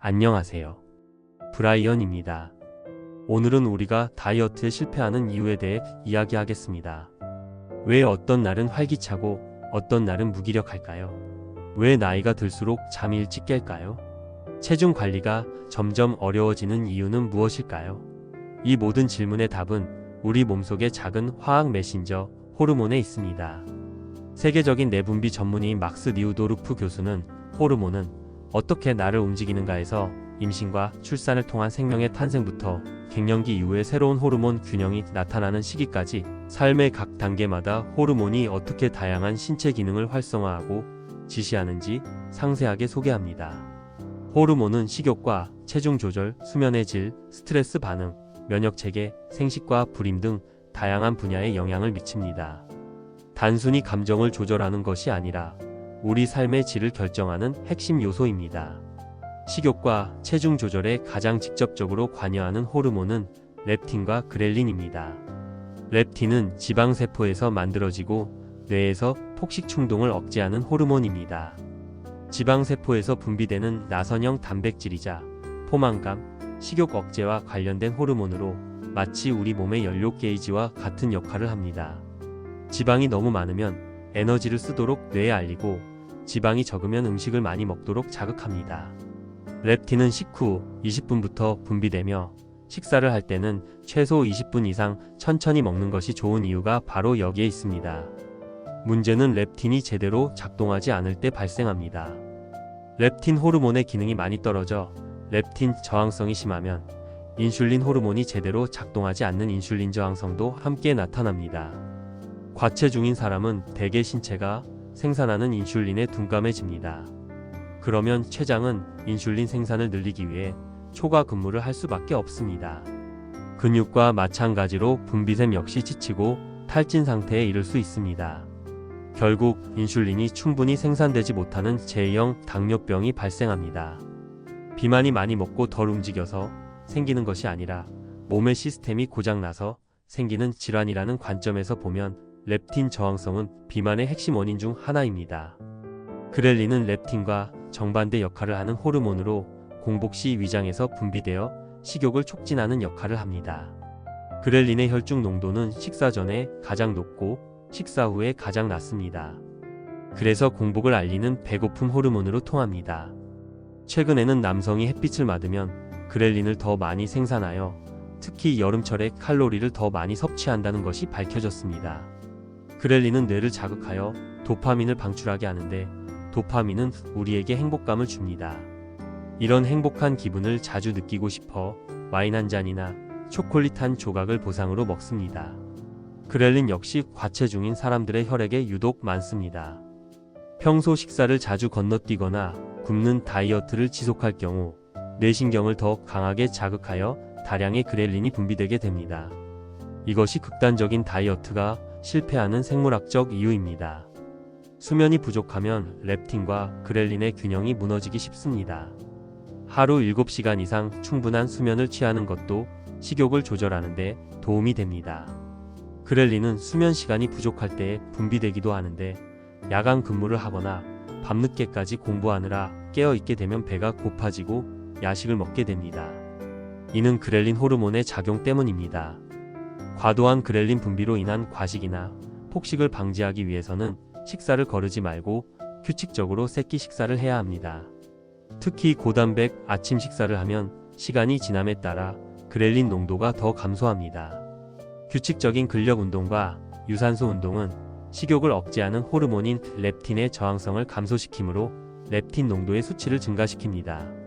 안녕하세요. 브라이언입니다. 오늘은 우리가 다이어트에 실패하는 이유에 대해 이야기하겠습니다. 왜 어떤 날은 활기차고 어떤 날은 무기력할까요? 왜 나이가 들수록 잠이 일찍 깰까요? 체중 관리가 점점 어려워지는 이유는 무엇일까요? 이 모든 질문의 답은 우리 몸속의 작은 화학 메신저 호르몬에 있습니다. 세계적인 내분비 전문의인 막스 니우도르프 교수는 호르몬은 어떻게 나를 움직이는가에서 임신과 출산을 통한 생명의 탄생부터 갱년기 이후에 새로운 호르몬 균형이 나타나는 시기까지 삶의 각 단계마다 호르몬이 어떻게 다양한 신체 기능을 활성화하고 지시하는지 상세하게 소개합니다. 호르몬은 식욕과 체중 조절, 수면의 질, 스트레스 반응, 면역 체계, 생식과 불임 등 다양한 분야에 영향을 미칩니다. 단순히 감정을 조절하는 것이 아니라 우리 삶의 질을 결정하는 핵심 요소입니다. 식욕과 체중 조절에 가장 직접적으로 관여하는 호르몬은 렙틴과 그렐린입니다. 렙틴은 지방세포에서 만들어지고 뇌에서 폭식 충동을 억제하는 호르몬입니다. 지방세포에서 분비되는 나선형 단백질이자 포만감, 식욕 억제와 관련된 호르몬으로 마치 우리 몸의 연료 게이지와 같은 역할을 합니다. 지방이 너무 많으면 에너지를 쓰도록 뇌에 알리고 지방이 적으면 음식을 많이 먹도록 자극합니다. 렙틴은 식후 20분부터 분비되며 식사를 할 때는 최소 20분 이상 천천히 먹는 것이 좋은 이유가 바로 여기에 있습니다. 문제는 렙틴이 제대로 작동하지 않을 때 발생합니다. 렙틴 호르몬의 기능이 많이 떨어져 렙틴 저항성이 심하면 인슐린 호르몬이 제대로 작동하지 않는 인슐린 저항성도 함께 나타납니다. 과체중인 사람은 대개 신체가 생산하는 인슐린에 둔감해집니다. 그러면 췌장은 인슐린 생산을 늘리기 위해 초과 근무를 할 수밖에 없습니다. 근육과 마찬가지로 분비샘 역시 지치고 탈진 상태에 이를 수 있습니다. 결국 인슐린이 충분히 생산되지 못하는 제2형 당뇨병이 발생합니다. 비만이 많이 먹고 덜 움직여서 생기는 것이 아니라 몸의 시스템이 고장나서 생기는 질환이라는 관점에서 보면 렙틴 저항성은 비만의 핵심 원인 중 하나입니다. 그렐린은 렙틴과 정반대 역할을 하는 호르몬으로 공복 시 위장에서 분비되어 식욕을 촉진하는 역할을 합니다. 그렐린의 혈중 농도는 식사 전에 가장 높고 식사 후에 가장 낮습니다. 그래서 공복을 알리는 배고픔 호르몬으로 통합니다. 최근에는 남성이 햇빛을 맞으면 그렐린을 더 많이 생산하여 특히 여름철에 칼로리를 더 많이 섭취한다는 것이 밝혀졌습니다. 그렐린은 뇌를 자극하여 도파민을 방출하게 하는데 도파민은 우리에게 행복감을 줍니다. 이런 행복한 기분을 자주 느끼고 싶어 와인 한 잔이나 초콜릿 한 조각을 보상으로 먹습니다. 그렐린 역시 과체중인 사람들의 혈액에 유독 많습니다. 평소 식사를 자주 건너뛰거나 굶는 다이어트를 지속할 경우 뇌신경을 더 강하게 자극하여 다량의 그렐린이 분비되게 됩니다. 이것이 극단적인 다이어트가 실패하는 생물학적 이유입니다. 수면이 부족하면 렙틴과 그렐린의 균형이 무너지기 쉽습니다. 하루 7시간 이상 충분한 수면을 취하는 것도 식욕을 조절하는 데 도움이 됩니다. 그렐린은 수면 시간이 부족할 때에 분비되기도 하는데 야간 근무를 하거나 밤늦게까지 공부하느라 깨어있게 되면 배가 고파지고 야식을 먹게 됩니다. 이는 그렐린 호르몬의 작용 때문입니다. 과도한 그렐린 분비로 인한 과식이나 폭식을 방지하기 위해서는 식사를 거르지 말고 규칙적으로 새끼 식사를 해야 합니다. 특히 고단백 아침 식사를 하면 시간이 지남에 따라 그렐린 농도가 더 감소합니다. 규칙적인 근력 운동과 유산소 운동은 식욕을 억제하는 호르몬인 렙틴의 저항성을 감소시키므로 렙틴 농도의 수치를 증가시킵니다.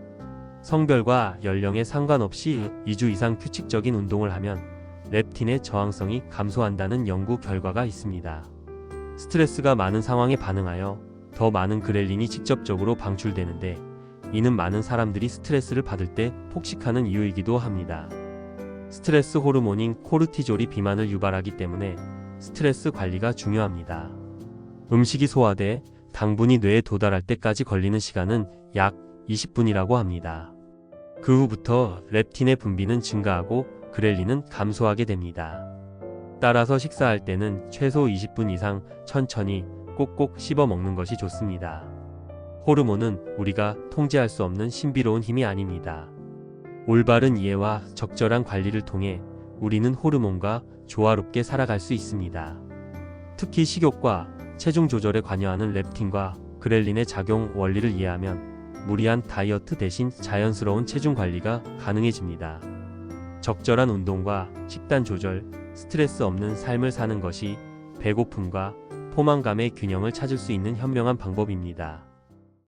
성별과 연령에 상관없이 2주 이상 규칙적인 운동을 하면 렙틴의 저항성이 감소한다는 연구 결과가 있습니다. 스트레스가 많은 상황에 반응하여 더 많은 그렐린이 직접적으로 방출되는데 이는 많은 사람들이 스트레스를 받을 때 폭식하는 이유이기도 합니다. 스트레스 호르몬인 코르티졸이 비만을 유발하기 때문에 스트레스 관리가 중요합니다. 음식이 소화돼 당분이 뇌에 도달할 때까지 걸리는 시간은 약 20분이라고 합니다. 그 후부터 렙틴의 분비는 증가하고 그렐린은 감소하게 됩니다. 따라서 식사할 때는 최소 20분 이상 천천히 꼭꼭 씹어 먹는 것이 좋습니다. 호르몬은 우리가 통제할 수 없는 신비로운 힘이 아닙니다. 올바른 이해와 적절한 관리를 통해 우리는 호르몬과 조화롭게 살아갈 수 있습니다. 특히 식욕과 체중 조절에 관여하는 렙틴과 그렐린의 작용 원리를 이해하면 무리한 다이어트 대신 자연스러운 체중 관리가 가능해집니다. 적절한 운동과 식단 조절, 스트레스 없는 삶을 사는 것이 배고픔과 포만감의 균형을 찾을 수 있는 현명한 방법입니다.